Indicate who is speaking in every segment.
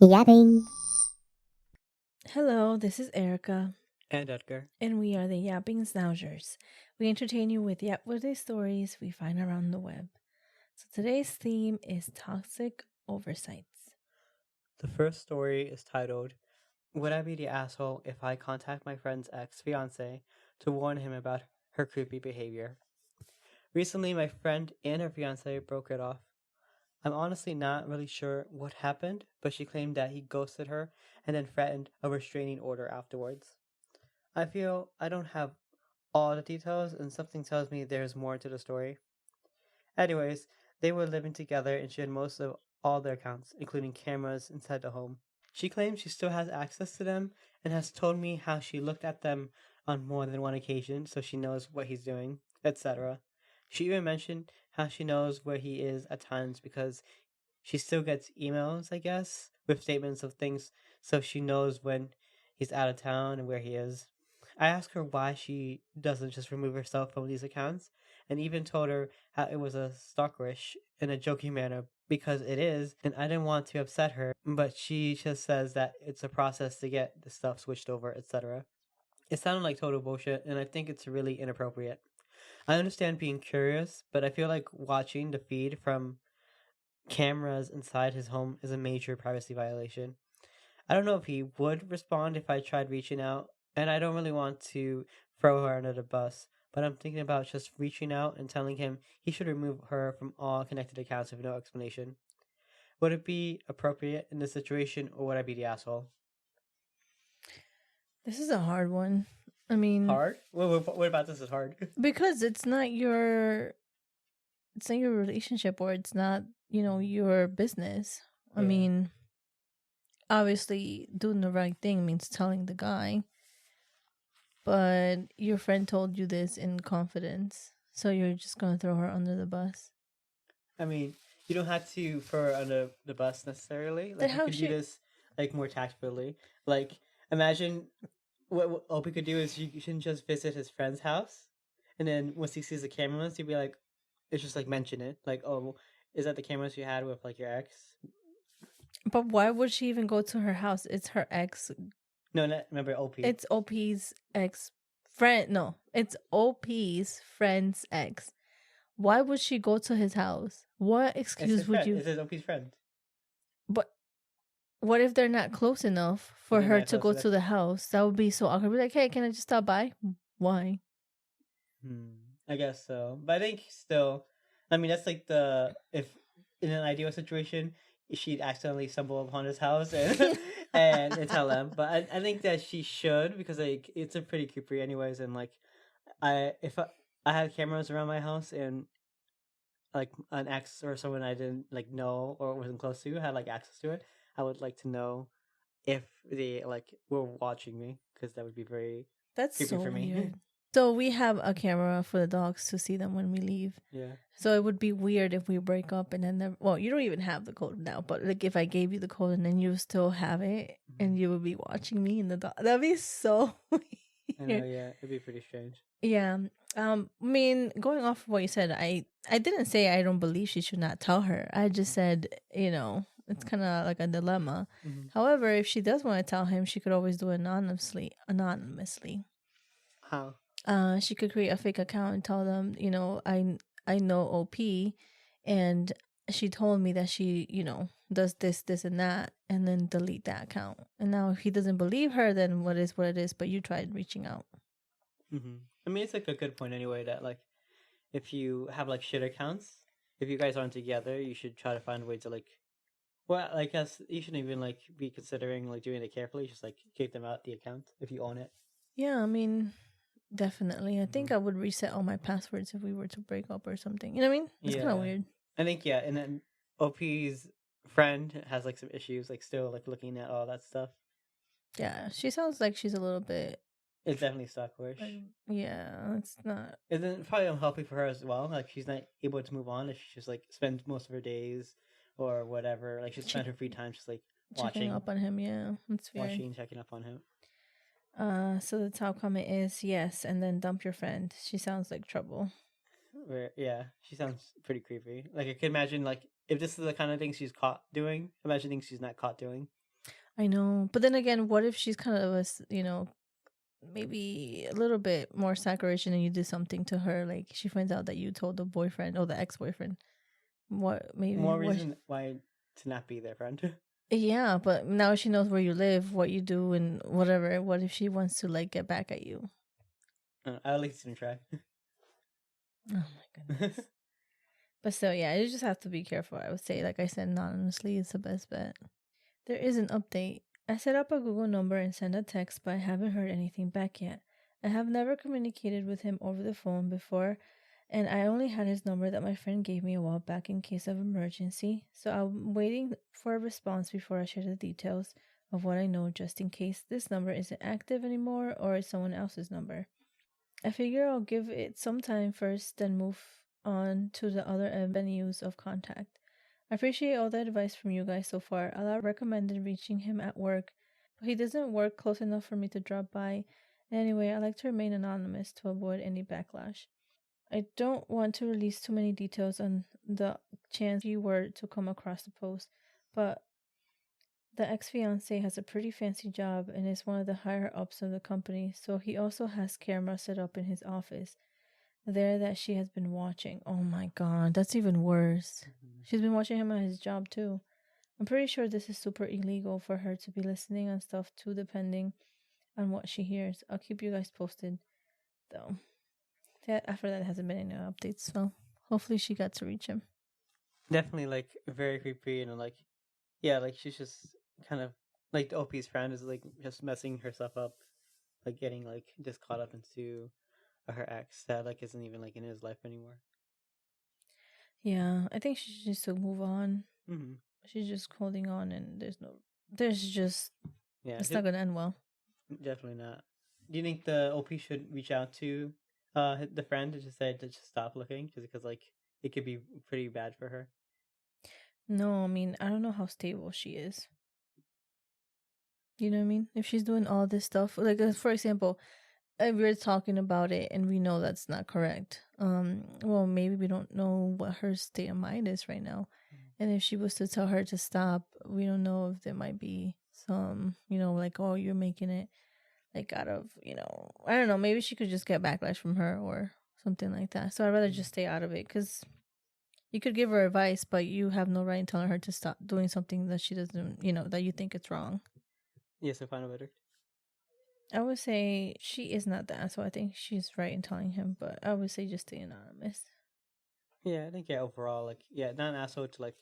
Speaker 1: Yapping.
Speaker 2: Hello, this is Erika,
Speaker 3: And Edgar.
Speaker 2: and we are the Yapping Schnauzers. We entertain you with yap-worthy stories we find around the web. So today's theme is Toxic Oversights.
Speaker 3: The first story is titled, Would I be the asshole if I contact my friend's ex-fiance to warn him about her creepy behavior? Recently, my friend and her fiance broke it off. I'm honestly not really sure what happened, but she claimed that he ghosted her and then threatened a restraining order afterwards. I feel I don't have all the details, and something tells me there's more to the story. Anyways, they were living together and she had most of all their accounts, including cameras inside the home. She claims she still has access to them and has told me how she looked at them on more than one occasion so she knows what he's doing, etc. She even mentioned how she knows where he is at times because she still gets emails, I guess, with statements of things so she knows when he's out of town and where he is. I asked her why she doesn't just remove herself from these accounts and even told her how it was a stalker-ish in a joking manner because it is, and I didn't want to upset her, but she just says that it's a process to get the stuff switched over, etc. It sounded like total bullshit, and I think it's really inappropriate. I understand being curious, but I feel like watching the feed from cameras inside his home is a major privacy violation. I don't know if he would respond if I tried reaching out, and I don't really want to throw her under the bus, but I'm thinking about just reaching out and telling him he should remove her from all connected accounts with no explanation. Would it be appropriate in this situation, or would I be the asshole?
Speaker 2: This is a hard one. I mean,
Speaker 3: Hard? What about this is hard?
Speaker 2: because it's not your relationship, or it's not, your business. I
Speaker 3: Yeah.
Speaker 2: mean, obviously doing the right thing means telling the guy, but your friend told you this in confidence, so you're just going to throw her under the bus.
Speaker 3: I mean, you don't have to throw her under the bus necessarily.
Speaker 2: Then
Speaker 3: Like, you
Speaker 2: how
Speaker 3: could do
Speaker 2: she
Speaker 3: this, like, more tactfully. Like, imagine what Opie could do is you shouldn't just visit his friend's house, and then once he sees the cameras, he'd be like, it's just like mention it, like, oh, is that the cameras you had with like your ex?
Speaker 2: But why would she even go to her house? It's her ex.
Speaker 3: No, not remember Opie.
Speaker 2: It's OP's ex friend. No, it's OP's friend's ex. Why would she go to his house? What
Speaker 3: It's
Speaker 2: excuse
Speaker 3: his
Speaker 2: would
Speaker 3: friend.
Speaker 2: you?
Speaker 3: It's his Opie's friend.
Speaker 2: But what if they're not close enough for
Speaker 3: They're
Speaker 2: her
Speaker 3: not
Speaker 2: to
Speaker 3: close
Speaker 2: go
Speaker 3: enough.
Speaker 2: to the house? That would be so awkward. Be like, hey, can I just stop by? Why?
Speaker 3: I guess so, but I think still, I mean, that's like if in an ideal situation, she'd accidentally stumble upon his house and and tell them. But I think that she should because like it's a pretty creepy anyways, and like if I had cameras around my house and like an ex or someone I didn't like know or wasn't close to had like access to it, I would like to know if they like were watching me because that would be very
Speaker 2: That's
Speaker 3: creepy
Speaker 2: so
Speaker 3: for me.
Speaker 2: weird. So we have a camera for the dogs to see them when we leave.
Speaker 3: Yeah.
Speaker 2: So it would be weird if we break up and then well, you don't even have the code now, but like if I gave you the code and then you still have it and you would be watching me in the dog, that'd be so weird.
Speaker 3: I know, yeah, it'd be pretty strange.
Speaker 2: Yeah. I mean, going off of what you said, I didn't say I don't believe she should not tell her. I just said, it's kind of like a dilemma. However, if she does want to tell him, she could always do it anonymously.
Speaker 3: How?
Speaker 2: She could create a fake account and tell them, I know OP, and she told me that she, does this, and that, and then delete that account. And now if he doesn't believe her, then what is what it is. But you tried reaching out.
Speaker 3: I mean, it's like a good point anyway that like if you have like shit accounts, if you guys aren't together, you should try to find a way to like. Well, I guess you shouldn't even like be considering like doing it carefully. Just like kick them out the account if you own it.
Speaker 2: Yeah, I mean, definitely. I think I would reset all my passwords if we were to break up or something. You know what I mean? It's kind of weird.
Speaker 3: I think yeah, and then OP's friend has like some issues, like still like looking at all that stuff.
Speaker 2: Yeah, she sounds like she's a little bit.
Speaker 3: It's definitely stalkerish.
Speaker 2: Yeah, it's not.
Speaker 3: And then probably unhealthy for her as well. Like she's not able to move on if she just like spends most of her days or whatever. Like she's spent her free time just like
Speaker 2: checking up on him. Yeah, that's weird.
Speaker 3: Watching, checking up on him.
Speaker 2: So the top comment is yes, and then dump your friend. She sounds like trouble.
Speaker 3: Yeah, she sounds pretty creepy. Like I can imagine, like if this is the kind of thing she's caught doing, imagine things she's not caught doing.
Speaker 2: I know. But then again, what if she's kind of maybe a little bit more saturation and you do something to her, like she finds out that you told the boyfriend or the ex-boyfriend.
Speaker 3: More reason why to not be their friend.
Speaker 2: Yeah, but now she knows where you live, what you do, and whatever. What if she wants to like get back at you?
Speaker 3: I at least didn't try.
Speaker 2: Oh my goodness. But still, yeah, you just have to be careful. I would say, like I said, anonymously is the best bet. There is an update. I set up a Google number and sent a text, but I haven't heard anything back yet. I have never communicated with him over the phone before, and I only had his number that my friend gave me a while back in case of emergency, so I'm waiting for a response before I share the details of what I know just in case this number isn't active anymore or it's someone else's number. I figure I'll give it some time first, then move on to the other avenues of contact. I appreciate all the advice from you guys so far. I recommended reaching him at work, but he doesn't work close enough for me to drop by. Anyway, I like to remain anonymous to avoid any backlash. I don't want to release too many details on the chance you were to come across the post, but the ex-fiance has a pretty fancy job and is one of the higher ups of the company, so he also has cameras set up in his office there that she has been watching. Oh my god, that's even worse. She's been watching him at his job too. I'm pretty sure this is super illegal for her to be listening on stuff too, depending on what she hears. I'll keep you guys posted, though. After that, hasn't been any updates, so hopefully she got to reach him.
Speaker 3: Definitely, like, very creepy, and like, yeah, like she's just kind of like the OP's friend is like just messing herself up, like getting like just caught up into her ex that like isn't even like in his life anymore.
Speaker 2: Yeah, I think she should just move on.
Speaker 3: Mm-hmm.
Speaker 2: She's just holding on, and there's just,
Speaker 3: Yeah,
Speaker 2: it's not gonna end well.
Speaker 3: Definitely not. Do you think the OP should reach out to the friend to just say to just stop looking, just because like it could be pretty bad for her?
Speaker 2: No, I mean, I don't know how stable she is. You know what I mean? If she's doing all this stuff, like for example, we're talking about it and we know that's not correct. Well, maybe we don't know what her state of mind is right now. And if she was to tell her to stop, we don't know if there might be some, like, oh, you're making it like out of, I don't know, maybe she could just get backlash from her or something like that. So I'd rather just stay out of it, because you could give her advice, but you have no right in telling her to stop doing something that she doesn't, that you think it's wrong.
Speaker 3: Yes, I find it better.
Speaker 2: I would say she is not the asshole. I think she's right in telling him, but I would say just stay anonymous.
Speaker 3: Yeah, I think overall, like, not an asshole to like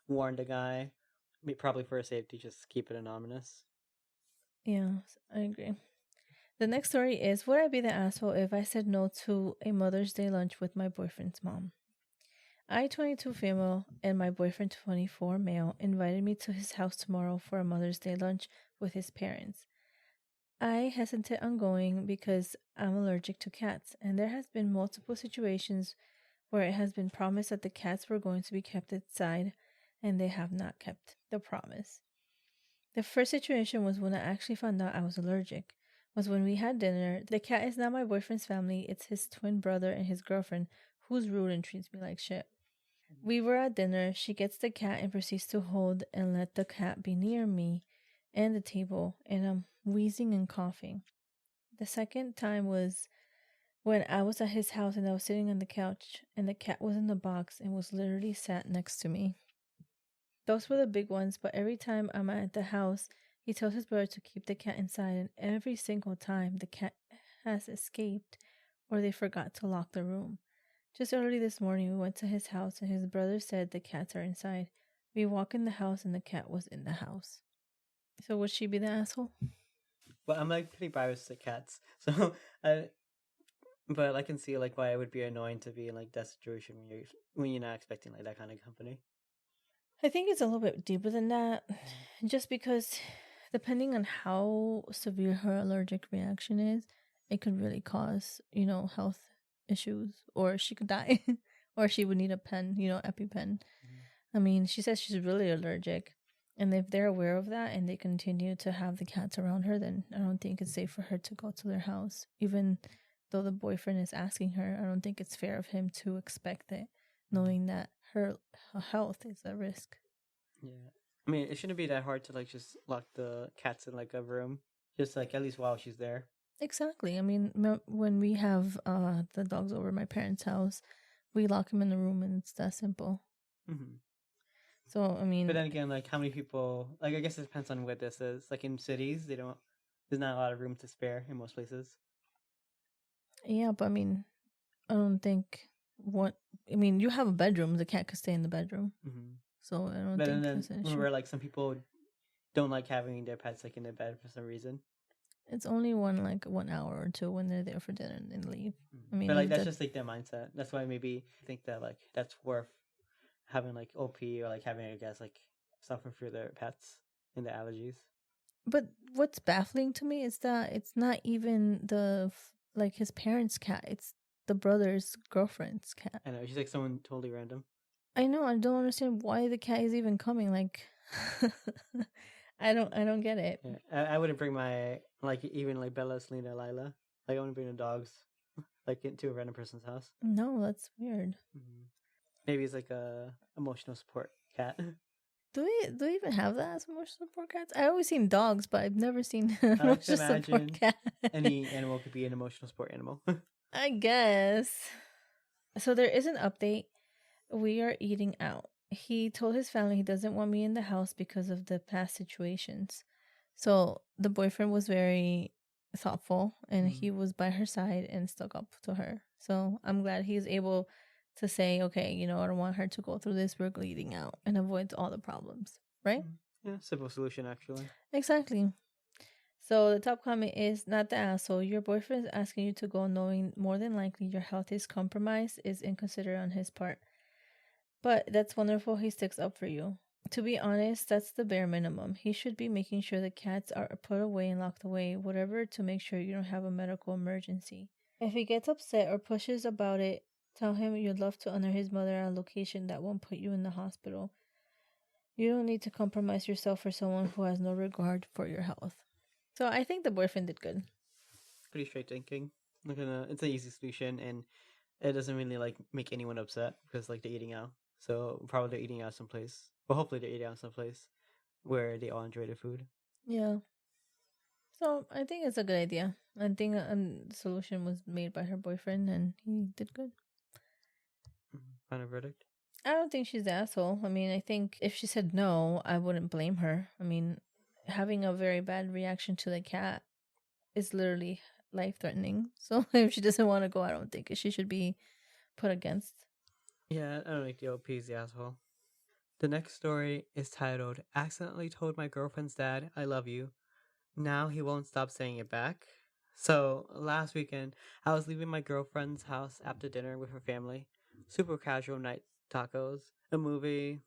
Speaker 3: warn the guy. Probably for safety, just keep it anonymous.
Speaker 2: Yeah, I agree. The next story is: would I be the asshole if I said no to a Mother's Day lunch with my boyfriend's mom? I, 22 female, and my boyfriend, 24 male, invited me to his house tomorrow for a Mother's Day lunch with his parents. I hesitate on going because I'm allergic to cats, and there has been multiple situations where it has been promised that the cats were going to be kept inside, and they have not kept the promise. The first situation was when I actually found out I was allergic. Was when we had dinner. The cat is not my boyfriend's family, it's his twin brother and his girlfriend, who's rude and treats me like shit. We were at dinner, she gets the cat and proceeds to hold and let the cat be near me and the table, and I'm wheezing and coughing. The second time was when I was at his house and I was sitting on the couch and the cat was in the box and was literally sat next to me. Those were the big ones, but every time I'm at the house, he tells his brother to keep the cat inside, and every single time the cat has escaped or they forgot to lock the room. Just early this morning, we went to his house and his brother said the cats are inside. We walk in the house and the cat was in the house. So would she be the asshole?
Speaker 3: Well, I'm like pretty biased to cats, so but I can see like why it would be annoying to be in like that situation when you're not expecting like that kind of company.
Speaker 2: I think it's a little bit deeper than that, just because depending on how severe her allergic reaction is, it could really cause, health issues, or she could die, or she would need a pen, EpiPen. I mean, she says she's really allergic, and if they're aware of that and they continue to have the cats around her, then I don't think it's safe for her to go to their house. Even though the boyfriend is asking her, I don't think it's fair of him to expect it, knowing that her health is at risk.
Speaker 3: Yeah, I mean, it shouldn't be that hard to like just lock the cats in like a room, just like at least while she's there.
Speaker 2: Exactly. I mean, when we have the dogs over my parents' house, we lock them in the room, and it's that simple.
Speaker 3: Mm-hmm.
Speaker 2: So I mean,
Speaker 3: But then again, like how many people? Like I guess it depends on what this is. Like in cities, they don't. There's not a lot of room to spare in most places.
Speaker 2: yeah, but I mean, I don't think what I mean. You have a bedroom; the cat could stay in the bedroom,
Speaker 3: Mm-hmm.
Speaker 2: so I don't
Speaker 3: But
Speaker 2: think
Speaker 3: then
Speaker 2: there's an issue.
Speaker 3: remember, like some people don't like having their pets like in their bed for some reason.
Speaker 2: It's only 1 hour or two when they're there for dinner and then leave. I mean,
Speaker 3: But like
Speaker 2: if
Speaker 3: that's
Speaker 2: that,
Speaker 3: just like their mindset. That's why maybe I think that like that's worth having like OP or like having I guess like something for their pets and the allergies.
Speaker 2: but what's baffling to me is that it's not even like his parents' cat. It's the brother's girlfriend's cat.
Speaker 3: I know she's like someone totally random.
Speaker 2: I know. I don't understand why the cat is even coming. Like, I don't get it.
Speaker 3: Yeah, I wouldn't bring my like even like Bella, Selena, Lila. Like I wouldn't bring the dogs like into a random person's house.
Speaker 2: No, that's weird.
Speaker 3: Mm-hmm. Maybe it's like a emotional support cat.
Speaker 2: Do we even have that as emotional support cats? I always seen dogs, but I've never seen
Speaker 3: I like to
Speaker 2: emotional
Speaker 3: imagine
Speaker 2: support cat.
Speaker 3: any animal could be an emotional support animal.
Speaker 2: I guess. So there is an update. We are eating out. He told his family he doesn't want me in the house because of the past situations. So the boyfriend was very thoughtful and he was by her side and stuck up to her. So I'm glad he's able to say, okay, I don't want her to go through this. We're eating out and avoid all the problems. Right?
Speaker 3: Yeah, simple solution actually.
Speaker 2: Exactly. So the top comment is not the asshole. Your boyfriend is asking you to go knowing more than likely your health is compromised is inconsiderate on his part. But that's wonderful he sticks up for you. To be honest, that's the bare minimum. He should be making sure the cats are put away and locked away, whatever, to make sure you don't have a medical emergency. If he gets upset or pushes about it, tell him you'd love to honor his mother at a location that won't put you in the hospital. You don't need to compromise yourself for someone who has no regard for your health. So I think the boyfriend did good.
Speaker 3: Pretty straight thinking. It's an easy solution and it doesn't really like make anyone upset because like they're eating out. So probably they're eating out someplace. Well, hopefully they're eating out someplace where they all enjoy the food.
Speaker 2: Yeah. So I think it's a good idea. I think a solution was made by her boyfriend and he did good.
Speaker 3: Final verdict.
Speaker 2: I don't think she's the asshole. I mean, I think if she said no, I wouldn't blame her. I mean, having a very bad reaction to the cat is literally life threatening. So if she doesn't want to go, I don't think she should be put against.
Speaker 3: Yeah, I don't think the OP's the asshole. The next story is titled Accidentally Told My Girlfriend's Dad I Love You. Now he won't stop saying it back. So last weekend, I was leaving my girlfriend's house after dinner with her family. Super casual night, tacos, a movie,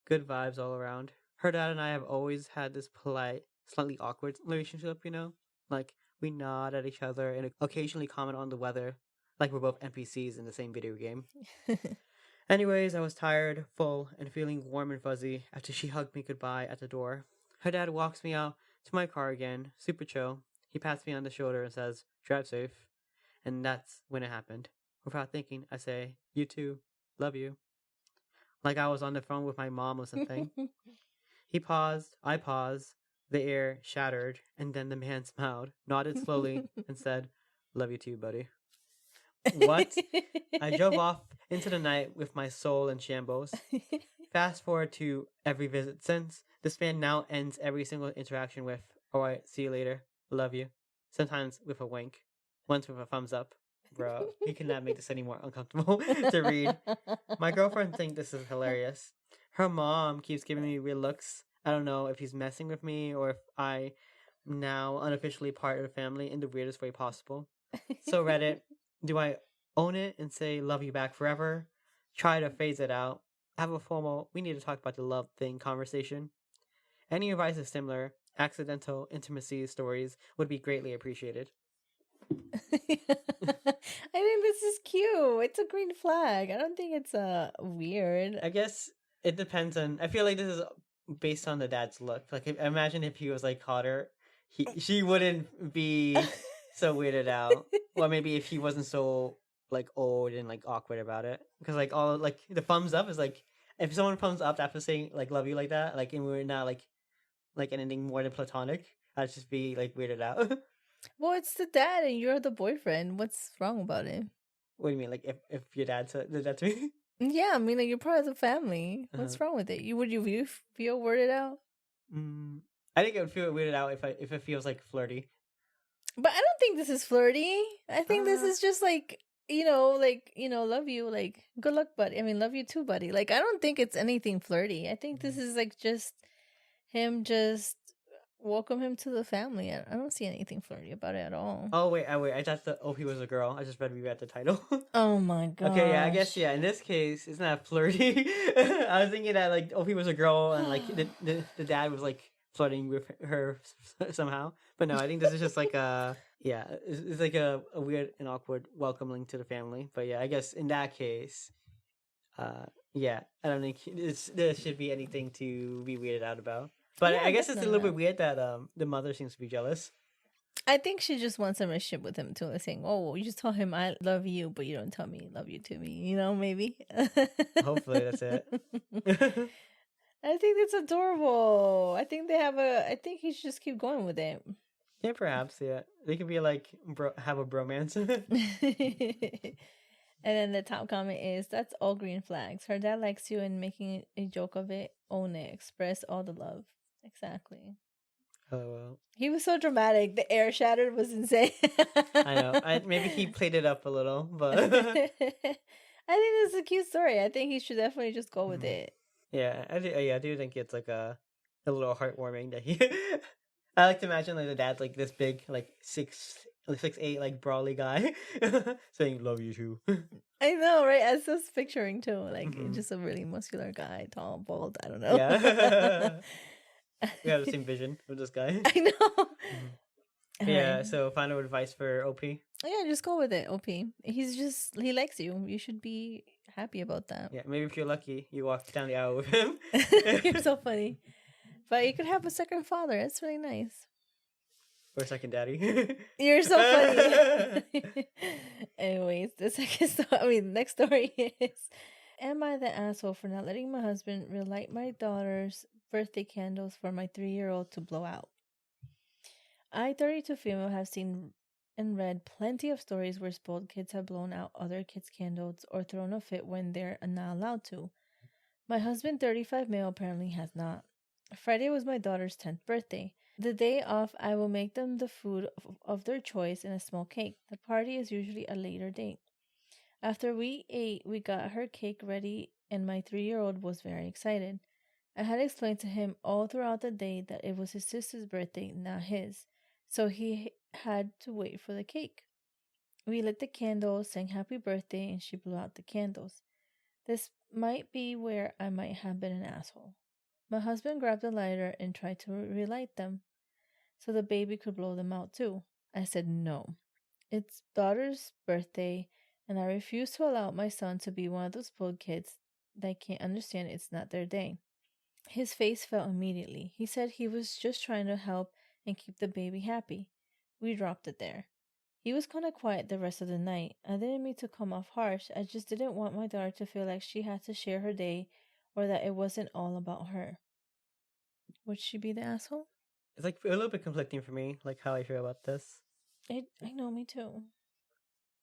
Speaker 3: good vibes all around. Her dad and I have always had this polite, slightly awkward relationship, Like, we nod at each other and occasionally comment on the weather, like we're both NPCs in the same video game. Anyways, I was tired, full, and feeling warm and fuzzy after she hugged me goodbye at the door. Her dad walks me out to my car again, super chill. He pats me on the shoulder and says, "Drive safe." And that's when it happened. Without thinking, I say, "You too. Love you." Like I was on the phone with my mom or something. He paused, I paused, the air shattered, and then the man smiled, nodded slowly, and said, "Love you too, buddy." What? I drove off into the night with my soul in shambles. Fast forward to every visit since, this man now ends every single interaction with, "Alright, see you later. Love you." Sometimes with a wink. Once with a thumbs up. Bro, you cannot make this any more uncomfortable to read. My girlfriend thinks this is hilarious. Her mom keeps giving me weird looks. I don't know if he's messing with me or if I now unofficially part of the family in the weirdest way possible. So Reddit, do I own it and say love you back forever? Try to phase it out. Have a formal, we need to talk about the love thing conversation. Any advice is similar, accidental intimacy stories would be greatly appreciated.
Speaker 2: I think this is cute. It's a green flag. I don't think it's weird.
Speaker 3: I guess it depends on, I feel like this is based on the dad's look. Like, imagine if he was like hotter, she wouldn't be so weirded out. Or maybe if he wasn't so like old and like awkward about it, because like all like the thumbs up is like if someone comes up after saying like love you like that, like and we're not like anything more than platonic, I'd just be like weirded out.
Speaker 2: Well, it's the dad and you're the boyfriend. What's wrong about it?
Speaker 3: What do you mean? Like if your dad did that to me?
Speaker 2: Yeah, I mean, like, you're part of the family.
Speaker 3: Uh-huh.
Speaker 2: What's wrong with it? You feel weirded out?
Speaker 3: I think I would feel weirded out if it feels like flirty.
Speaker 2: But I don't think this is flirty. I think this is just like, love you, like, good luck, buddy. I mean, love you too, buddy. Like, I don't think it's anything flirty. I think this is like just him just welcome him to the family. I don't see anything flirty about it at all.
Speaker 3: Oh wait, I thought the OP was a girl. I just read the title.
Speaker 2: Oh my god.
Speaker 3: Okay, yeah, I guess yeah. In this case, it's not flirty. I was thinking that like OP was a girl and like the dad was like flirting with her somehow. But no, I think this is just like it's like a weird and awkward welcoming to the family. But yeah, I guess in that case, yeah, I don't think there should be anything to be weirded out about. But
Speaker 2: Yeah,
Speaker 3: I guess it's a little
Speaker 2: definitely
Speaker 3: bit weird that the mother seems to be jealous.
Speaker 2: I think she just wants a relationship with him too. Like saying, "Oh, you just tell him I love you, but you don't tell me love you to me." You know, maybe.
Speaker 3: Hopefully, that's it.
Speaker 2: I think that's adorable. I think I think he should just keep going with it.
Speaker 3: Yeah, perhaps. Yeah, they could be like have a bromance.
Speaker 2: And then the top comment is, "That's all green flags. Her dad likes you and making a joke of it. Own it. Express all the love." Exactly.
Speaker 3: Oh well.
Speaker 2: He was so dramatic. The air shattered was insane.
Speaker 3: I know. Maybe he played it up a little, but
Speaker 2: I think this is a cute story. I think he should definitely just go with it.
Speaker 3: yeah, I do think it's like a little heartwarming that he. I like to imagine like the dad's like this big, like 6'8", like brawly guy, saying "love you too."
Speaker 2: I know, right? I was just picturing too, like just a really muscular guy, tall, bald. I don't know.
Speaker 3: Yeah, we have the same vision with this guy.
Speaker 2: I know.
Speaker 3: Yeah. So, final advice for OP.
Speaker 2: Yeah, just go with it, OP. He likes you. You should be happy about that.
Speaker 3: Yeah, maybe if you're lucky, you walk down the aisle with him.
Speaker 2: You're so funny. But you could have a second father. That's really nice.
Speaker 3: Or second daddy.
Speaker 2: You're so funny. Anyways, next story is, am I the asshole for not letting my husband relight my daughter's birthday candles for my 3-year-old to blow out? I, 32 female, have seen and read plenty of stories where spoiled kids have blown out other kids' candles or thrown a fit when they're not allowed to. My husband, 35 male, apparently has not. Friday was my daughter's 10th birthday. The day off, I will make them the food of their choice and a small cake. The party is usually a later date. After we ate, we got her cake ready, and my 3-year-old was very excited. I had explained to him all throughout the day that it was his sister's birthday, not his, so he had to wait for the cake. We lit the candles, sang happy birthday, and she blew out the candles. This might be where I might have been an asshole. My husband grabbed a lighter and tried to relight them so the baby could blow them out too. I said no. It's daughter's birthday, and I refuse to allow my son to be one of those spoiled kids that can't understand it's not their day. His face fell immediately. He said he was just trying to help and keep the baby happy. We dropped it there. He was kind of quiet the rest of the night. I didn't mean to come off harsh. I just didn't want my daughter to feel like she had to share her day or that it wasn't all about her. Would she be the asshole?
Speaker 3: It's like a little bit conflicting for me, like how I feel about this.
Speaker 2: I know, me too.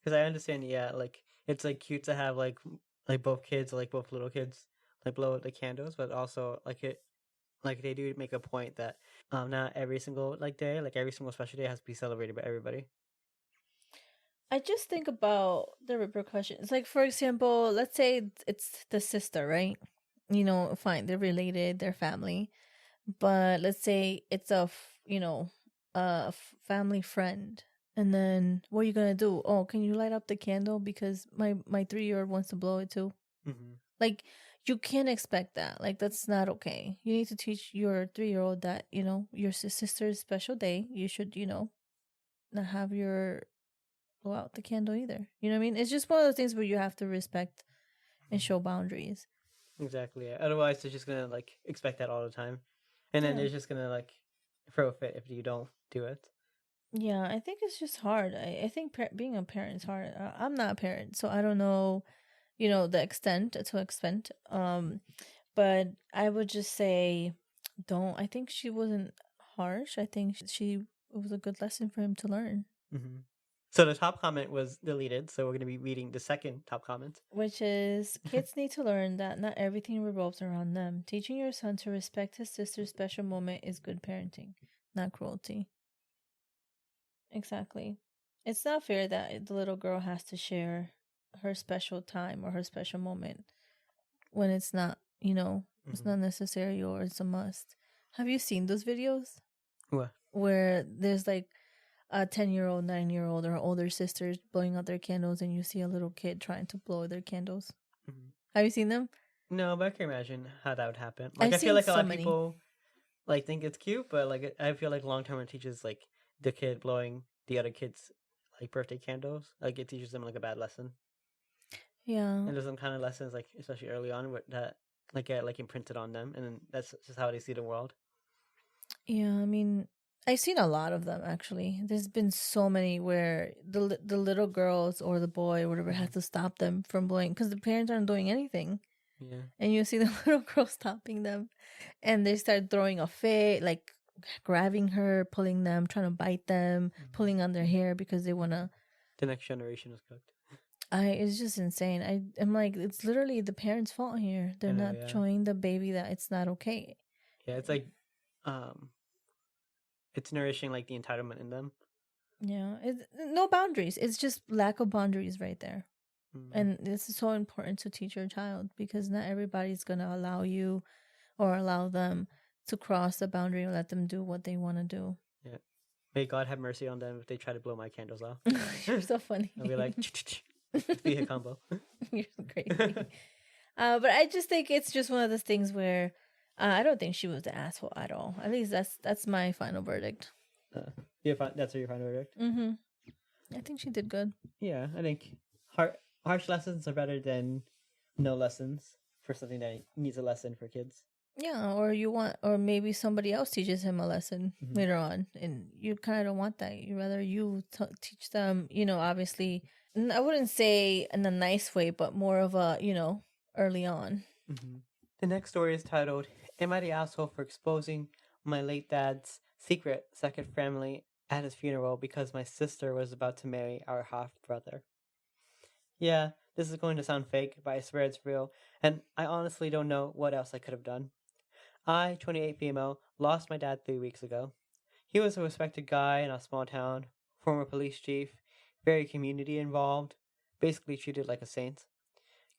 Speaker 3: Because I understand, yeah, like it's like cute to have like both kids, like both little kids, like blow out the candles, but also like they do make a point that not every single like day, like every single special day has to be celebrated by everybody.
Speaker 2: I just think about the repercussions. Like, for example, let's say it's the sister, right? Fine, they're related, they're family. But let's say it's a family friend. And then what are you going to do? Oh, can you light up the candle because my 3-year-old wants to blow it too?
Speaker 3: Mm-hmm.
Speaker 2: Like, you can't expect that. Like, that's not okay. You need to teach your 3-year-old that, your sister's special day. You should, not have your blow out the candle either. You know what I mean? It's just one of those things where you have to respect and show boundaries.
Speaker 3: Exactly. Yeah. Otherwise, they're just gonna like expect that all the time, and then they're just gonna like throw a fit if you don't do it.
Speaker 2: Yeah, I think it's just hard. I think being a parent is hard. I'm not a parent, so I don't know, the extent to extent. But I would just say, don't. I think she wasn't harsh. I think it was a good lesson for him to learn.
Speaker 3: Mm-hmm. So the top comment was deleted, so we're going to be reading the second top comment.
Speaker 2: Which is, kids need to learn that not everything revolves around them. Teaching your son to respect his sister's special moment is good parenting, not cruelty. Exactly. It's not fair that the little girl has to share her special time or her special moment when it's not, it's not necessary or it's a must. Have you seen those videos?
Speaker 3: What?
Speaker 2: Where there's like a 10-year-old, 9-year-old, or older sisters blowing out their candles, and you see a little kid trying to blow their candles. Mm-hmm. Have you seen them?
Speaker 3: No, but I can imagine how that would happen. Like, I feel like a lot of people like think it's cute, but like I feel like long term it teaches like the kid blowing the other kid's like birthday candles. Like it teaches them like a bad lesson.
Speaker 2: Yeah.
Speaker 3: And there's some kind of lessons like especially early on where that like get like imprinted on them, and then that's just how they see the world.
Speaker 2: Yeah, I mean, I've seen a lot of them actually. There's been so many where the little girls or the boy or whatever has to stop them from blowing because the parents aren't doing anything.
Speaker 3: Yeah.
Speaker 2: And you see the little girl stopping them, and they start throwing a fit, like grabbing her, pulling them, trying to bite them, pulling on their hair because they want to.
Speaker 3: The next generation is cooked.
Speaker 2: It's just insane. I'm like, it's literally the parents' fault here. They're not showing the baby that it's not okay.
Speaker 3: Yeah, it's like, it's nourishing like the entitlement in them.
Speaker 2: Yeah, it's no boundaries. It's just lack of boundaries right there. And this is so important to teach your child because not everybody's going to allow you or allow them to cross the boundary or let them do what they want to do.
Speaker 3: Yeah. May God have mercy on them if they try to blow my candles off.
Speaker 2: You're so funny.
Speaker 3: I'll be like, let's be a combo.
Speaker 2: You're crazy. But I just think it's just one of those things where I don't think she was the asshole at all. At least that's my final verdict.
Speaker 3: That's your final verdict?
Speaker 2: Mm-hmm. I think she did good.
Speaker 3: Yeah, I think harsh lessons are better than no lessons for something that needs a lesson for kids.
Speaker 2: Yeah, or maybe somebody else teaches him a lesson later on, and you kind of don't want that. You rather teach them, obviously, I wouldn't say in a nice way, but more of a, early on.
Speaker 3: Mm-hmm. The next story is titled, "Am I the asshole for exposing my late dad's secret second family at his funeral because my sister was about to marry our half-brother?" Yeah, this is going to sound fake, but I swear it's real, and I honestly don't know what else I could have done. I, 28 female, lost my dad 3 weeks ago. He was a respected guy in a small town, former police chief, very community involved, basically treated like a saint.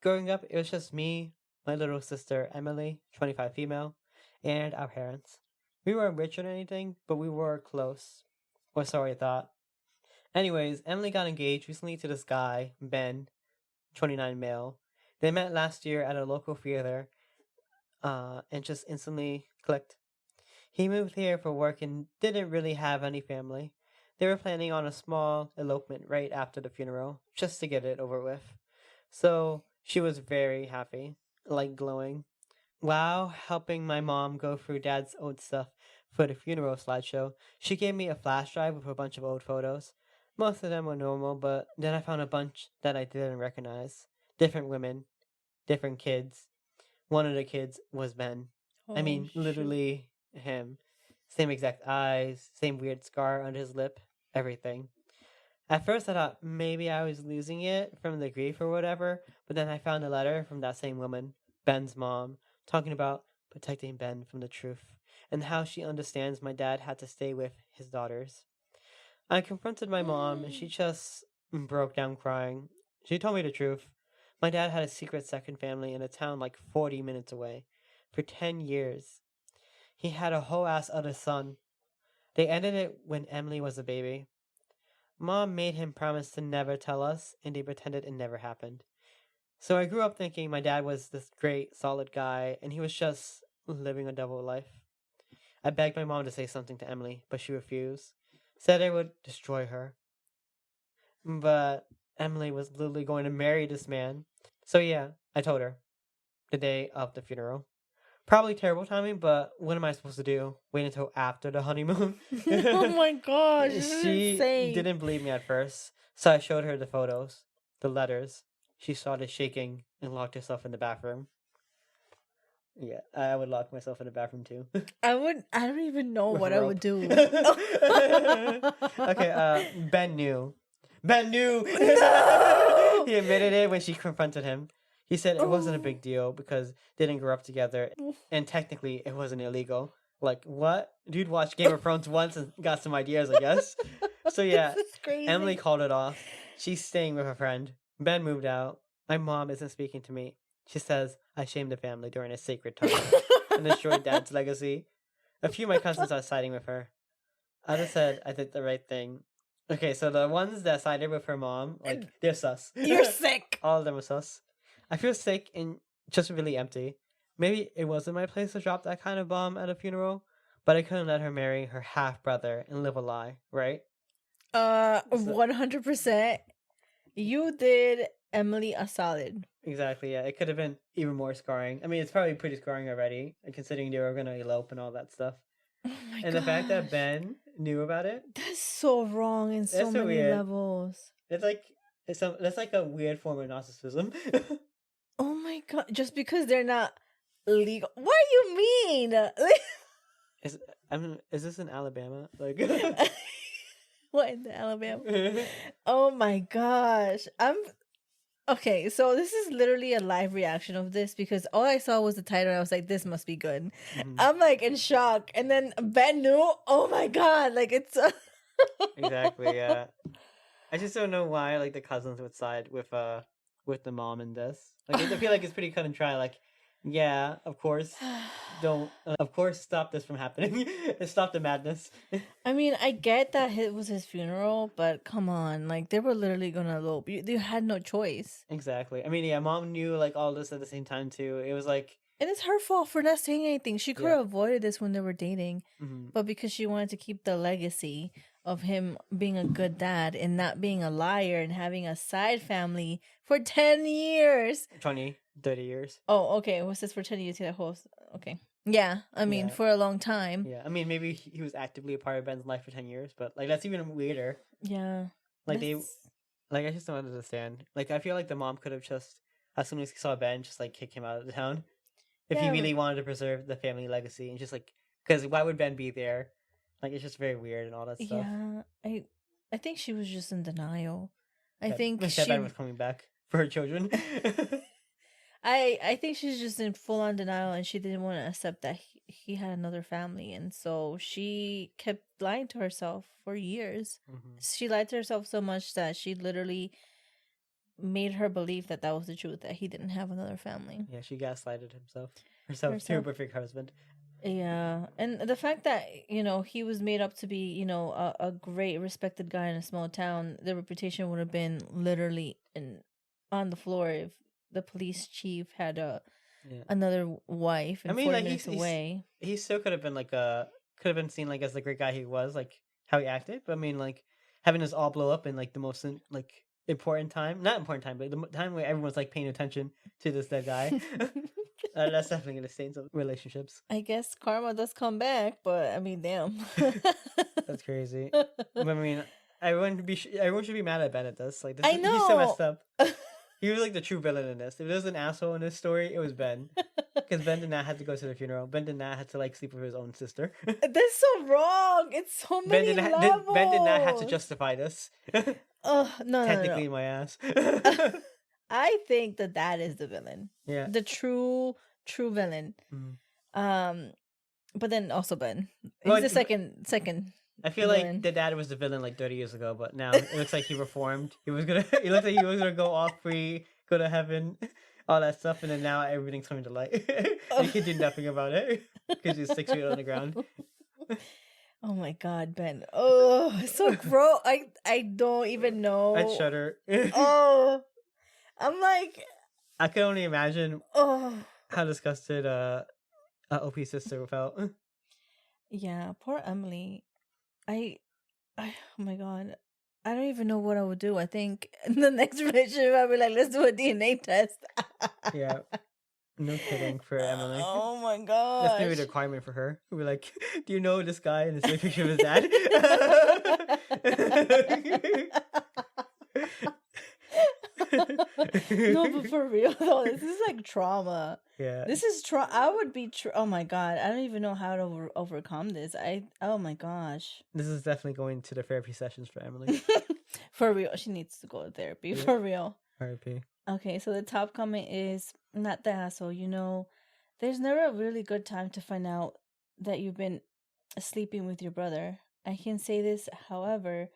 Speaker 3: Growing up, it was just me, my little sister Emily, 25 female, and our parents. We weren't rich or anything, but we were close. Or so I thought. Anyways, Emily got engaged recently to this guy, Ben, 29 male. They met last year at a local theater, and just instantly clicked. He moved here for work and didn't really have any family. They were planning on a small elopement right after the funeral, just to get it over with. So she was very happy, like glowing. While helping my mom go through Dad's old stuff for the funeral slideshow, she gave me a flash drive with a bunch of old photos. Most of them were normal, but then I found a bunch that I didn't recognize. Different women, different kids. One of the kids was Ben.
Speaker 2: Oh,
Speaker 3: I mean, literally him. Same exact eyes, same weird scar on his lip, everything. At first I thought maybe I was losing it from the grief or whatever, but then I found a letter from that same woman, Ben's mom, talking about protecting Ben from the truth, and how she understands my dad had to stay with his daughters. I confronted my mom, and she just broke down crying. She told me the truth. My dad had a secret second family in a town like 40 minutes away. For 10 years. He had a whole ass other son. They ended it when Emily was a baby. Mom made him promise to never tell us, and they pretended it never happened. So I grew up thinking my dad was this great, solid guy, and he was just living a double life. I begged my mom to say something to Emily, but she refused. Said I would destroy her. But Emily was literally going to marry this man. So yeah, I told her. The day of the funeral. Probably terrible timing, but what am I supposed to do? Wait until after the honeymoon?
Speaker 2: Oh my gosh,
Speaker 3: she didn't believe me at first, so I showed her the photos, the letters. she started shaking and locked herself in the bathroom. Yeah, I would lock myself in the bathroom too.
Speaker 2: I don't even know
Speaker 3: With
Speaker 2: what
Speaker 3: a
Speaker 2: I
Speaker 3: rope.
Speaker 2: would do.
Speaker 3: Okay, Ben knew. Ben knew!
Speaker 2: No!
Speaker 3: He admitted it when she confronted him. He said it wasn't a big deal because they didn't grow up together, and technically it wasn't illegal. Like, what? Dude watched Game of Thrones once and got some ideas, I guess. So yeah,
Speaker 2: This is crazy.
Speaker 3: Emily called it off. She's staying with a friend. Ben moved out. My mom isn't speaking to me. She says I shamed the family during a sacred time and destroyed Dad's legacy. A few of my cousins are siding with her. I just said I did the right thing. Okay, so the ones that sided with her mom, like, they're sus.
Speaker 2: You're sick.
Speaker 3: All of them are sus. I feel sick and just really empty. Maybe it wasn't my place to drop that kind of bomb at a funeral, but I couldn't let her marry her half-brother and live a lie, right?
Speaker 2: 100%. You did Emily a solid.
Speaker 3: Exactly, yeah. It could have been even more scarring. I mean, it's probably pretty scarring already, considering they were going to elope and all that stuff.
Speaker 2: Oh my god.
Speaker 3: And the fact that Ben knew about it.
Speaker 2: That's so wrong in so many
Speaker 3: weird.
Speaker 2: levels.
Speaker 3: That's like a weird form of narcissism.
Speaker 2: Oh my god. Just because they're not legal. What do you mean?
Speaker 3: Is this in Alabama? Like
Speaker 2: What in the Alabama? Oh my gosh. Okay, so this is literally a live reaction of this because all I saw was the title and I was like, this must be good.
Speaker 3: Mhm.
Speaker 2: I'm like in shock. And then Ben knew, oh my god, like it's
Speaker 3: Exactly, yeah. I just don't know why like the cousins would side with the mom in this. Like I feel like it's pretty cut and dry. Like, yeah, of course, of course, stop this from happening. Stop the madness.
Speaker 2: I mean, I get that it was his funeral, but come on, like they were literally gonna elope. You had no choice.
Speaker 3: Exactly. I mean, yeah, mom knew like all this at the same time too. It was like,
Speaker 2: and it's her fault for not saying anything. She could have avoided this when they were dating, but because she wanted to keep the legacy of him being a good dad and not being a liar and having a side family for 10 years.
Speaker 3: 20, 30 years.
Speaker 2: Oh, okay. What's this for 10 years? Okay. Yeah. I mean, for a long time.
Speaker 3: Yeah. I mean, maybe he was actively a part of Ben's life for 10 years, but like that's even weirder.
Speaker 2: Yeah.
Speaker 3: Like I just don't understand. Like, I feel like the mom could have just, as soon as he saw Ben, just like kick him out of the town. If he really wanted to preserve the family legacy and just like, because why would Ben be there? Like, it's just very weird and all that stuff.
Speaker 2: Yeah, I think she was just in denial. I think
Speaker 3: Ben was coming back for her children.
Speaker 2: I think she's just in full on denial, and she didn't want to accept that he had another family, and so she kept lying to herself for years. Mm-hmm. She lied to herself so much that she literally made her believe that was the truth, that he didn't have another family.
Speaker 3: Yeah, she gaslighted herself to a perfect husband.
Speaker 2: Yeah, and the fact that, he was made up to be, a great respected guy in a small town, the reputation would have been literally on the floor if the police chief had another wife and 40 minutes away. He
Speaker 3: still could have been seen like as the great guy he was, like how he acted. But I mean, like having this all blow up in like the most important time, not important time, but the time where everyone's like paying attention to this dead guy. That's definitely gonna stain some relationships.
Speaker 2: I guess karma does come back, but I mean, damn.
Speaker 3: That's crazy. I mean, everyone should be mad at Ben at this. Like,
Speaker 2: I know.
Speaker 3: He's so messed up. He was like the true villain in this. If there was an asshole in this story, it was Ben. Because Ben did not have to go to the funeral. Ben did not have to like sleep with his own sister.
Speaker 2: That's so wrong. It's so many levels.
Speaker 3: Ben did not have to justify this.
Speaker 2: No,
Speaker 3: technically, my ass.
Speaker 2: I think that is the villain.
Speaker 3: Yeah.
Speaker 2: The true villain. Mm-hmm. But then also Ben. He's the second.
Speaker 3: I feel villain. Like the dad was the villain like 30 years ago, but now it looks like he reformed. It looks like he was gonna go off free, go to heaven, all that stuff, and then now everything's coming to light. He can do nothing about it because he's 6 feet on the ground.
Speaker 2: Oh my god, Ben. Oh, it's so gross. I don't even know.
Speaker 3: I'd shudder.
Speaker 2: Oh. I'm like,
Speaker 3: I can only imagine how disgusted OP's sister felt.
Speaker 2: Yeah, poor Emily. Oh my god, I don't even know what I would do. I think in the next relationship I'd be like, let's do a DNA test.
Speaker 3: Yeah, no kidding for Emily.
Speaker 2: Oh my god,
Speaker 3: that's gonna be the requirement for her. We'll be like, do you know this guy in the same picture of his dad?
Speaker 2: No, but for real though, this is like trauma.
Speaker 3: Yeah.
Speaker 2: This is I would be. Oh my god, I don't even know how to overcome this. Oh my gosh.
Speaker 3: This is definitely going to the therapy sessions for Emily.
Speaker 2: For real, she needs to go to therapy.
Speaker 3: Yeah.
Speaker 2: For real.
Speaker 3: R.I.P.
Speaker 2: Okay, so the top comment is not the asshole. You know, there's never a really good time to find out that you've been sleeping with your brother. I can say this, however,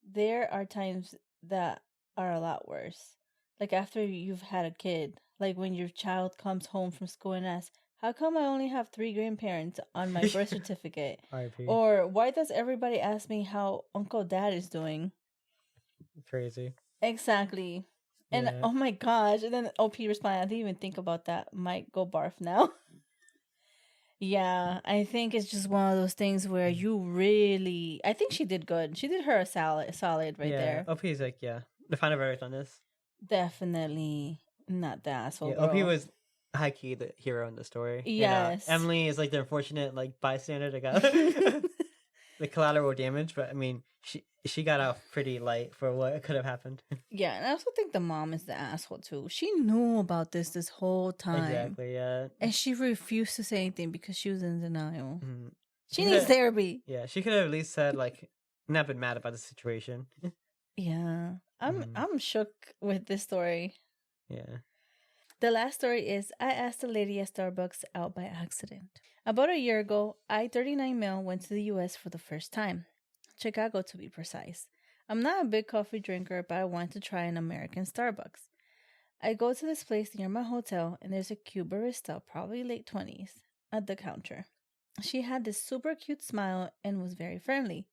Speaker 2: there are times that are a lot worse. Like after you've had a kid, like when your child comes home from school and asks, how come I only have 3 grandparents on my birth certificate?
Speaker 3: R.I.P.
Speaker 2: Or why does everybody ask me how Uncle Dad is doing?
Speaker 3: Crazy.
Speaker 2: Exactly. And
Speaker 3: Yeah.
Speaker 2: oh my gosh. And then OP responded, I didn't even think about that. Might go barf now. Yeah, I think it's just one of those things where you really. I think she did good. She did her a solid right there.
Speaker 3: OP's like, yeah. The final verdict on this.
Speaker 2: Definitely not the asshole.
Speaker 3: Yeah,
Speaker 2: Girl.
Speaker 3: OP was high key the hero in the story.
Speaker 2: Yes.
Speaker 3: And, Emily is like the unfortunate like bystander that got the collateral damage, but I mean she got off pretty light for what could have happened.
Speaker 2: Yeah, and I also think the mom is the asshole too. She knew about this whole time.
Speaker 3: Exactly, yeah.
Speaker 2: And she refused to say anything because she was in denial.
Speaker 3: Mm-hmm.
Speaker 2: She needs therapy.
Speaker 3: Yeah, she could have at least said like not been mad about the situation.
Speaker 2: Yeah. I'm shook with this story.
Speaker 3: Yeah.
Speaker 2: The last story is I asked a lady at Starbucks out by accident. About a year ago, I, 39 male, went to the US for the first time. Chicago to be precise. I'm not a big coffee drinker, but I wanted to try an American Starbucks. I go to this place near my hotel, and there's a cute barista, probably late 20s, at the counter. She had this super cute smile and was very friendly.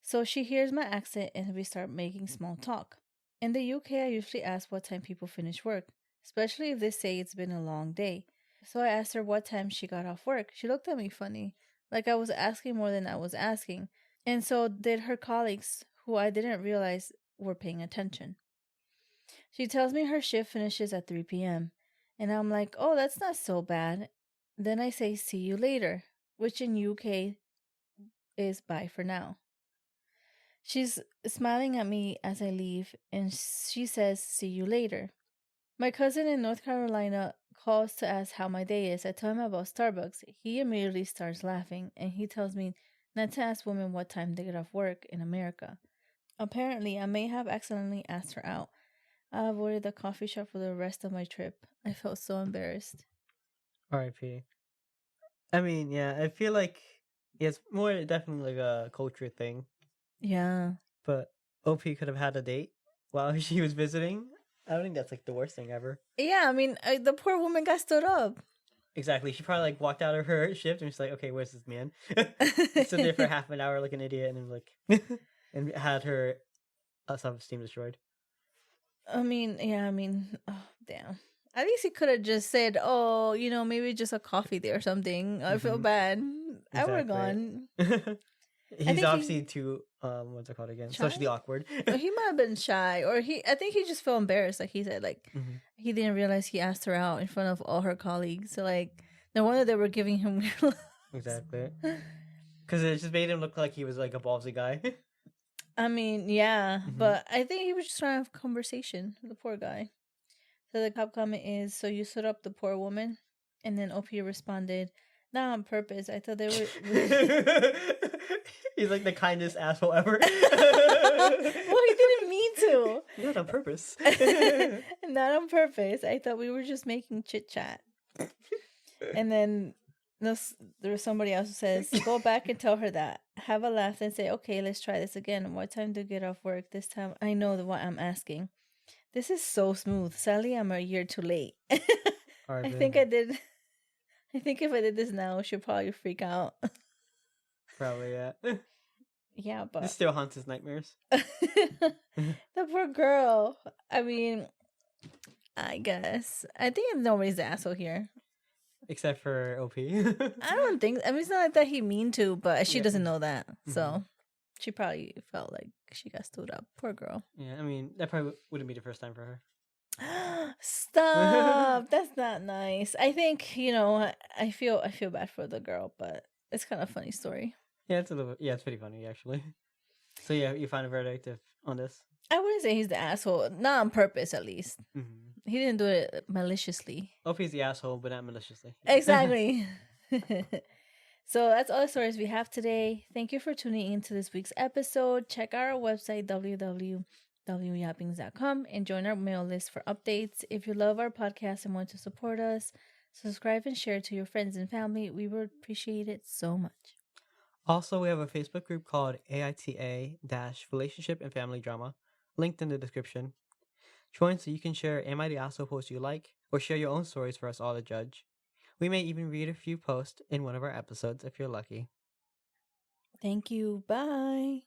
Speaker 2: So she hears my accent and we start making small talk. In the UK, I usually ask what time people finish work, especially if they say it's been a long day. So I asked her what time she got off work. She looked at me funny, like I was asking more than I was asking. And so did her colleagues, who I didn't realize were paying attention. She tells me her shift finishes at 3 p.m. And I'm like, oh, that's not so bad. Then I say, see you later, which in UK is bye for now. She's smiling at me as I leave, and she says, see you later. My cousin in North Carolina calls to ask how my day is. I tell him about Starbucks. He immediately starts laughing, and he tells me not to ask women what time they get off work in America. Apparently, I may have accidentally asked her out. I avoided the coffee shop for the rest of my trip. I felt so embarrassed.
Speaker 3: R.I.P. I mean, yeah, I feel like it's more definitely like a culture thing.
Speaker 2: Yeah.
Speaker 3: But OP could have had a date while she was visiting. I don't think that's like the worst thing ever.
Speaker 2: Yeah, I mean, the poor woman got stood up.
Speaker 3: Exactly. She probably like walked out of her shift and she's like, okay, where's this man? Stood there for half an hour like an idiot and then like and had her self-esteem destroyed.
Speaker 2: I mean, oh, damn. At least he could have just said, oh, maybe just a coffee there or something. I feel bad. Exactly. I would have gone.
Speaker 3: He's obviously too, what's it called again? Shy? Socially awkward.
Speaker 2: He might have been shy. Or I think he just felt embarrassed. Like he said, like, he didn't realize he asked her out in front of all her colleagues. So, like, no wonder they were giving him weird looks.
Speaker 3: Exactly. Because it just made him look like he was like a ballsy guy.
Speaker 2: I mean, yeah. But I think he was just trying to have a conversation with the poor guy. So the cop comment is, so you stood up the poor woman? And then OP responded, not on purpose. I thought they were...
Speaker 3: He's like the kindest asshole ever.
Speaker 2: Well, he didn't mean to.
Speaker 3: Not on purpose.
Speaker 2: Not on purpose. I thought we were just making chit chat. And then there was somebody else who says, go back and tell her that. Have a laugh and say, okay, let's try this again. What time do you get off work? This time I know what I'm asking. This is so smooth. Sadly, I'm a year too late. I think if I did this now, she'd probably freak out.
Speaker 3: Probably, yeah.
Speaker 2: Yeah, but...
Speaker 3: This still haunts his nightmares.
Speaker 2: The poor girl. I mean, I guess. I think nobody's the asshole here.
Speaker 3: Except for OP.
Speaker 2: I don't think... I mean, it's not like that he mean to, but she doesn't know that. So, she probably felt like she got stood up. Poor girl.
Speaker 3: Yeah, I mean, that probably wouldn't be the first time for her.
Speaker 2: Stop. That's not nice. I think, I feel bad for the girl, but it's kind of a funny story.
Speaker 3: Yeah, it's a little. Yeah, it's pretty funny actually. So yeah, you find a verdict if on this?
Speaker 2: I wouldn't say he's the asshole. Not on purpose, at least.
Speaker 3: Mm-hmm.
Speaker 2: He didn't do it maliciously.
Speaker 3: Hope he's the asshole, but not maliciously.
Speaker 2: Exactly. So that's all the stories we have today. Thank you for tuning into this week's episode. Check out our website, www.yappings.com, and join our mail list for updates. If you love our podcast and want to support us, subscribe and share to your friends and family. We would appreciate it so much.
Speaker 3: Also, we have a Facebook group called AITA-Relationship and Family Drama, linked in the description. Join so you can share Am I the Asshole posts you like, or share your own stories for us all to judge. We may even read a few posts in one of our episodes if you're lucky.
Speaker 2: Thank you. Bye.